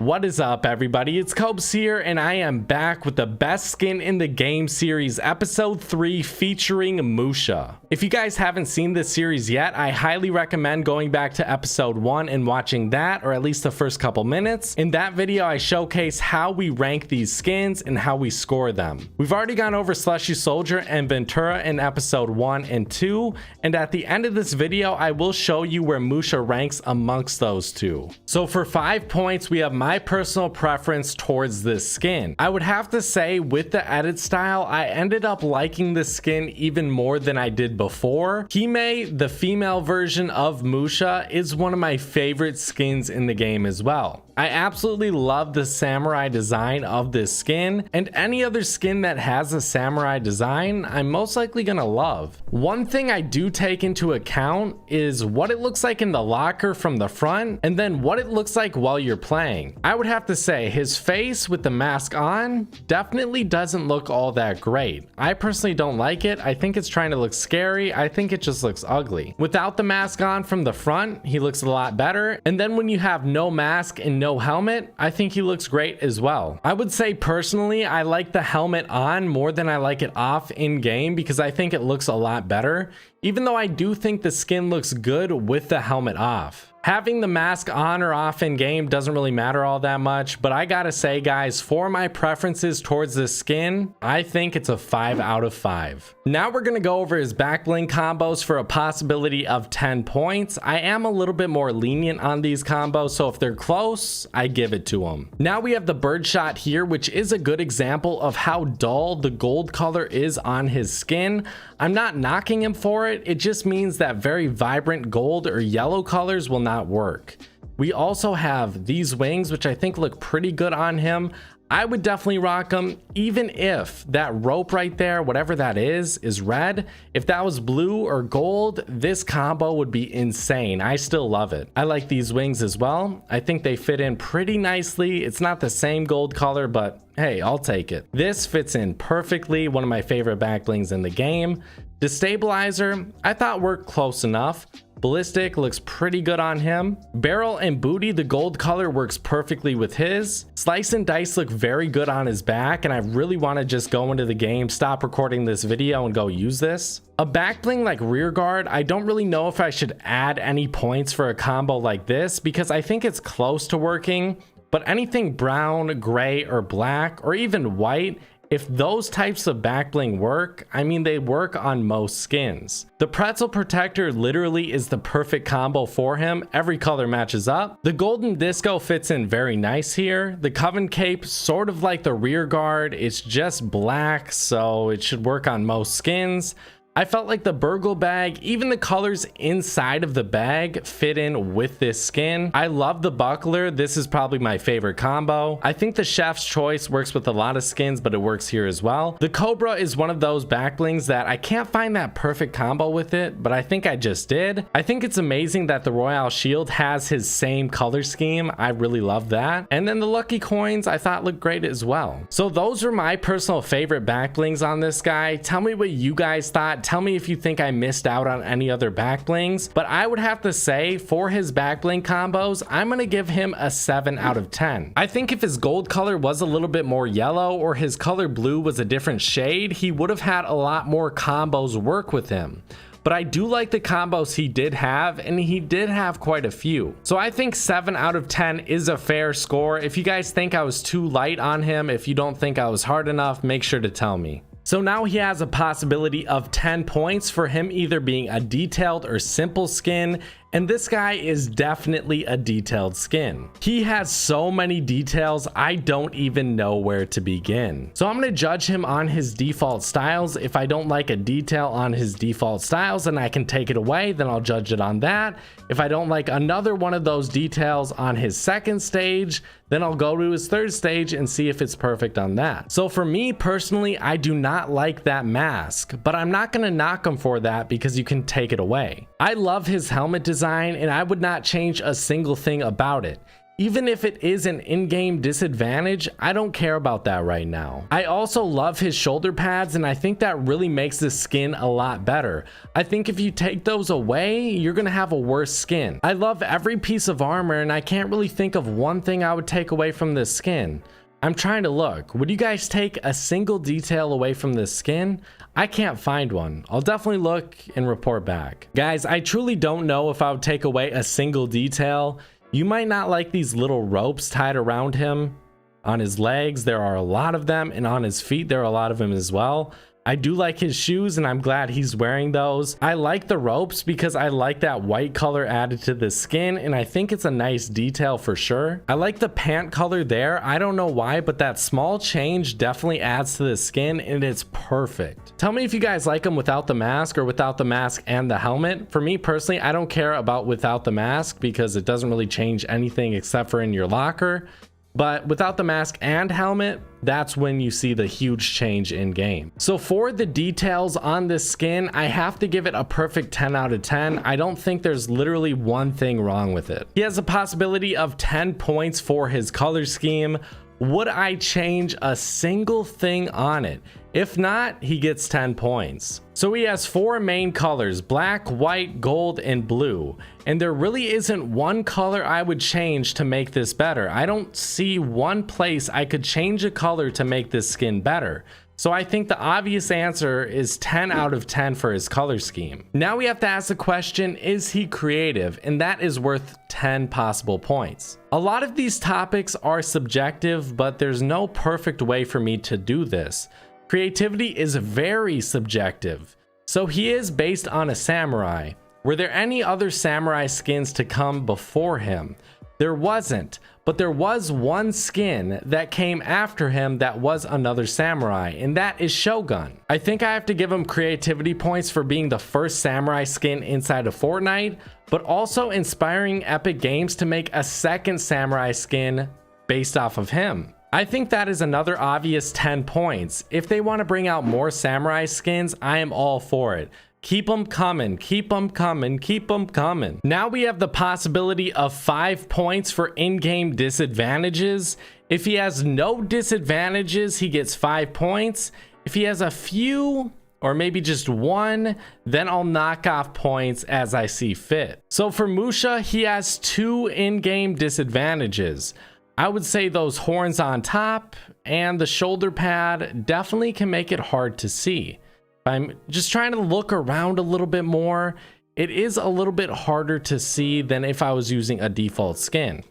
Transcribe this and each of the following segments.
What is up, everybody? It's Cobes here, and I am back with the best skin in the game series, episode 3, featuring Musha. If you guys haven't seen this series yet, I highly recommend going back to episode 1 and watching that, or at least the first couple minutes. In that video, I showcase how we rank these skins and how we score them. We've already gone over Slushy Soldier and Ventura in episode 1 and 2, and at the end of this video, I will show you where Musha ranks amongst those two. So for 5 points, we have my personal preference towards this skin. I would have to say, with the edit style, I ended up liking this skin even more than I did before. Hime, the female version of Musha, is one of my favorite skins in the game as well. I absolutely love the samurai design of this skin, and any other skin that has a samurai design, I'm most likely gonna love. One thing I do take into account is what it looks like in the locker from the front, and then what it looks like while you're playing. I would have to say his face with the mask on definitely doesn't look all that great. I personally don't like it. I think it's trying to look scary. I think it just looks ugly. Without the mask on from the front, he looks a lot better, and then when you have no mask and no helmet, I think he looks great as well. I would say personally, I like the helmet on more than I like it off in game because I think it looks a lot better, even though I do think the skin looks good with the helmet off. Having the mask on or off in game doesn't really matter all that much, but I gotta say, guys, for my preferences towards this skin, I think it's a 5 out of 5. Now we're gonna go over his Backbling combos for a possibility of 10 points. I am a little bit more lenient on these combos, so if they're close, I give it to him. Now we have the birdshot here, which is a good example of how dull the gold color is on his skin. I'm not knocking him for it, it just means that very vibrant gold or yellow colors will not work. We also have these wings, which I think look pretty good on him. I would definitely rock them, even if that rope right there, whatever that is red. If that was blue or gold, this combo would be insane. I still love it. I like these wings as well. I think they fit in pretty nicely. It's not the same gold color, but hey, I'll take it. This fits in perfectly. One of my favorite backblings in the game. Destabilizer, I thought worked close enough. Ballistic looks pretty good on him. Barrel and booty, the gold color works perfectly with his. Slice and dice look very good on his back, and I really want to just go into the game, stop recording this video, and go use this. A backbling like rear guard, I don't really know if I should add any points for a combo like this because I think it's close to working, but anything brown, gray, or black, or even white, if those types of backbling work, I mean, they work on most skins. The pretzel protector literally is the perfect combo for him. Every color matches up. The golden disco fits in very nice here. The coven cape, sort of like the rear guard, it's just black, so it should work on most skins. I felt like the burgle bag, even the colors inside of the bag fit in with this skin. I love the buckler. This is probably my favorite combo. I think the chef's choice works with a lot of skins, but it works here as well. The cobra is one of those backblings that I can't find that perfect combo with it, but I think I just did. I think it's amazing that the royale shield has his same color scheme. I really love that. And then the lucky coins I thought looked great as well. So those are my personal favorite backblings on this guy. Tell me what you guys thought. Tell me if you think I missed out on any other backblings, but I would have to say for his backbling combos, I'm gonna give him a 7 out of 10. I think if his gold color was a little bit more yellow or his color blue was a different shade, he would have had a lot more combos work with him. But I do like the combos he did have, and he did have quite a few. So I think 7 out of 10 is a fair score. If you guys think I was too light on him, if you don't think I was hard enough, make sure to tell me. So now he has a possibility of 10 points for him either being a detailed or simple skin, and this guy is definitely a detailed skin. He has so many details, I don't even know where to begin. So I'm gonna judge him on his default styles. If I don't like a detail on his default styles and I can take it away, then I'll judge it on that. If I don't like another one of those details on his second stage, then I'll go to his third stage and see if it's perfect on that. So for me personally, I do not like that mask, but I'm not gonna knock him for that because you can take it away. I love his helmet design and I would not change a single thing about it. Even if it is an in-game disadvantage, I don't care about that right now. I also love his shoulder pads, and I think that really makes the skin a lot better. I think if you take those away, you're gonna have a worse skin. I love every piece of armor, and I can't really think of one thing I would take away from this skin. I'm trying to look. Would you guys take a single detail away from this skin? I can't find one. I'll definitely look and report back. Guys, I truly don't know if I would take away a single detail. You might not like these little ropes tied around him. On his legs, there are a lot of them, and on his feet, there are a lot of them as well. I do like his shoes, and I'm glad he's wearing those. I like the ropes because I like that white color added to the skin, and I think it's a nice detail for sure. I like the pant color there. I don't know why, but that small change definitely adds to the skin, and it's perfect. Tell me if you guys like him without the mask or without the mask and the helmet. For me personally, I don't care about without the mask because it doesn't really change anything except for in your locker. But without the mask and helmet, that's when you see the huge change in game. So for the details on this skin, I have to give it a perfect 10 out of 10. I don't think there's literally one thing wrong with it. He has a possibility of 10 points for his color scheme. Would I change a single thing on it? If not, he gets 10 points. So he has 4 main colors: black, white, gold, and blue. And there really isn't one color I would change to make this better. I don't see one place I could change a color to make this skin better. So I think the obvious answer is 10 out of 10 for his color scheme. Now we have to ask the question, is he creative? And that is worth 10 possible points. A lot of these topics are subjective, but there's no perfect way for me to do this. Creativity is very subjective. So he is based on a samurai. Were there any other samurai skins to come before him? There wasn't, but there was one skin that came after him that was another samurai, and that is Shogun. I think I have to give him creativity points for being the first samurai skin inside of Fortnite, but also inspiring Epic Games to make a second samurai skin based off of him. I think that is another obvious 10 points. If they want to bring out more samurai skins, I am all for it. Keep them coming, keep them coming, keep them coming. Now we have the possibility of 5 points for in-game disadvantages. If he has no disadvantages, he gets 5 points. If he has a few, or maybe just one, then I'll knock off points as I see fit. So for Musha, he has 2 in-game disadvantages. I would say those horns on top and the shoulder pad definitely can make it hard to see. I'm just trying to look around a little bit more. It is a little bit harder to see than if I was using a default skin.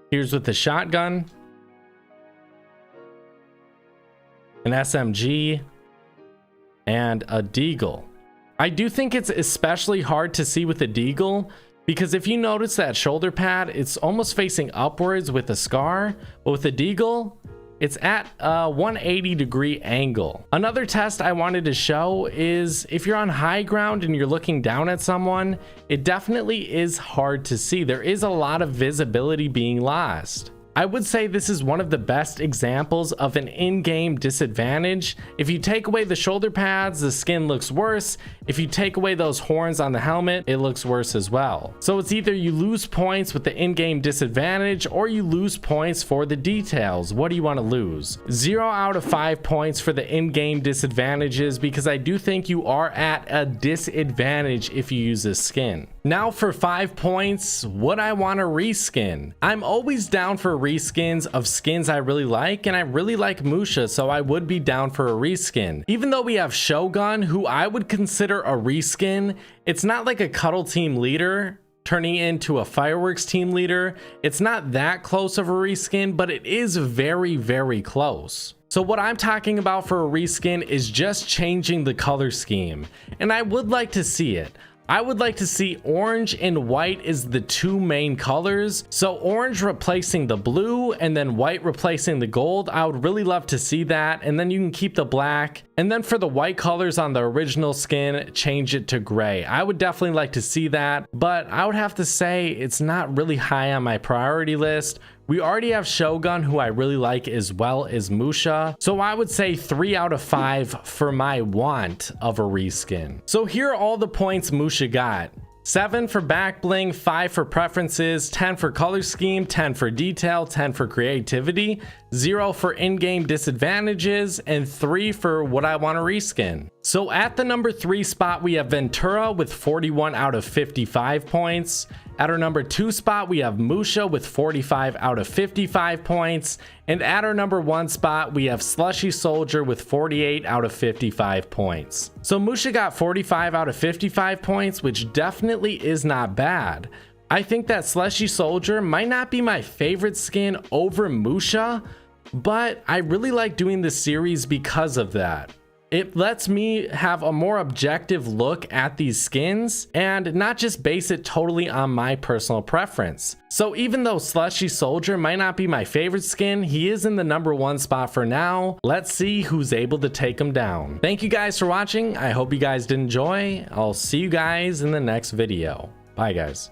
Here's with the shotgun, an SMG, and a deagle. I do think it's especially hard to see with a deagle because if you notice that shoulder pad, it's almost facing upwards with a scar, but with the deagle, it's at a 180-degree angle. Another test I wanted to show is if you're on high ground and you're looking down at someone, it definitely is hard to see. There is a lot of visibility being lost. I would say this is one of the best examples of an in-game disadvantage. If you take away the shoulder pads, the skin looks worse. If you take away those horns on the helmet, it looks worse as well. So it's either you lose points with the in-game disadvantage or you lose points for the details. What do you want to lose? 0 out of 5 points for the in-game disadvantages because I do think you are at a disadvantage if you use this skin. Now for 5 points, would I want to reskin? I'm always down for reskins of skins I really like, and I really like Musha, so I would be down for a reskin. Even though we have Shogun, who I would consider a reskin, it's not like a cuddle team leader turning into a fireworks team leader. It's not that close of a reskin, but it is very, very close. So what I'm talking about for a reskin is just changing the color scheme, and I would like to see it. I would like to see orange and white is the 2 main colors. So orange replacing the blue and then white replacing the gold. I would really love to see that. And then you can keep the black. And then for the white colors on the original skin, change it to gray. I would definitely like to see that, but I would have to say it's not really high on my priority list. We already have Shogun, who I really like, as well as Musha. So I would say 3 out of 5 for my want of a reskin. So here are all the points Musha got. 7 for Backbling, 5 for Preferences, 10 for Color Scheme, 10 for Detail, 10 for Creativity, 0 for In-Game Disadvantages, and 3 for What I Want to Reskin. So at the number 3 spot, we have Ventura with 41 out of 55 points. At our number 2 spot, we have Musha with 45 out of 55 points. And at our number 1 spot, we have Slushy Soldier with 48 out of 55 points. So Musha got 45 out of 55 points, which definitely is not bad. I think that Slushy Soldier might not be my favorite skin over Musha, but I really like doing this series because of that. It lets me have a more objective look at these skins and not just base it totally on my personal preference. So even though Slushy Soldier might not be my favorite skin, he is in the number 1 spot for now. Let's see who's able to take him down. Thank you guys for watching. I hope you guys did enjoy. I'll see you guys in the next video. Bye guys.